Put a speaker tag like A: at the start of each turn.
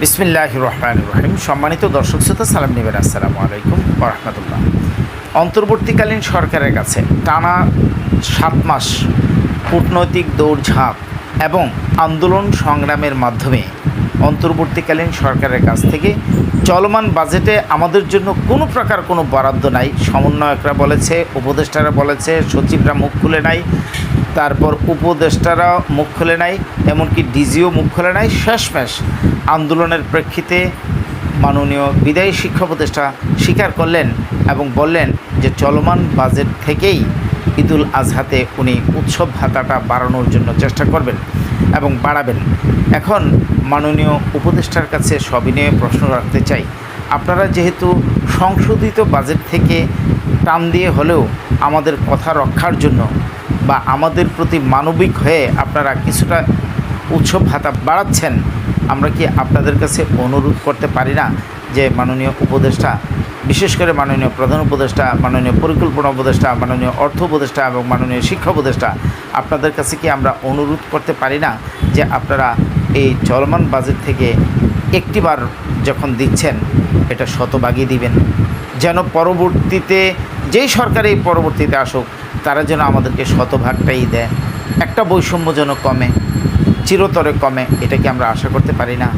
A: বিসমিল্লাহির রহমানির রহিম। সম্মানিত দর্শক শ্রোতা, সালাম নেবেন। আসসালামু আলাইকুম ওয়া রাহমাতুল্লাহ। অন্তর্বর্তীকালীন সরকারের কাছে টানা 7 মাস কূটনৈতিক দৌড়ঝাঁপ এবং আন্দোলন সংগ্রামের মাধ্যমে অন্তর্বর্তীকালীন সরকারের কাছ থেকে চলমান বাজেটে আমাদের জন্য কোনো প্রকার কোনো বরাদ্দ নাই। সমন্বয়করা বলেছে, উপদেষ্টারা বলেছে, সচিবরা মুখ খুলে নাই, তারপর উপদেষ্টারা মুখ খুলে নাই, এমনকি ডিজিও মুখ খুলে নাই। শেষমেশ আন্দোলনের প্রেক্ষিতে মাননীয় বিদায়ী শিক্ষা উপদেষ্টা স্বীকার করলেন এবং বললেন যে চলমান বাজেট থেকেই ঈদুল আজহাতে উনি উৎসব ভাতাটা বাড়ানোর জন্য চেষ্টা করবেন এবং বাড়াবেন। এখন মাননীয় উপদেষ্টার কাছে সবিনয়ে প্রশ্ন রাখতে চাই, আপনারা যেহেতু সংশোধিত বাজেট থেকে টান দিয়ে হলেও আমাদের কথা রক্ষার জন্য বা আমাদের প্রতি মানবিক হয়ে আপনারা কিছুটা উৎসব ভাতা বাড়াচ্ছেন, আমরা কি আপনাদের কাছে অনুরোধ করতে পারি না যে মাননীয় উপদেষ্টা, বিশেষ করে মাননীয় প্রধান উপদেষ্টা, মাননীয় পরিকল্পনা উপদেষ্টা, মাননীয় অর্থ উপদেষ্টা এবং মাননীয় শিক্ষা উপদেষ্টা, আপনাদের কাছে কি আমরা অনুরোধ করতে পারি না যে আপনারা এই চলমান বাজেট থেকে একটিবার যখন দিচ্ছেন এটা শতভাগই দিবেন, যেন পরবর্তীতে যেই সরকার এই পরবর্তীতে আসুক তারা যেন আমাদেরকে শতভাগটাই দেয়, একটা বৈষম্য যেন কমে, চিরতরে কমে। এটা কি আমরা আশা করতে পারি না?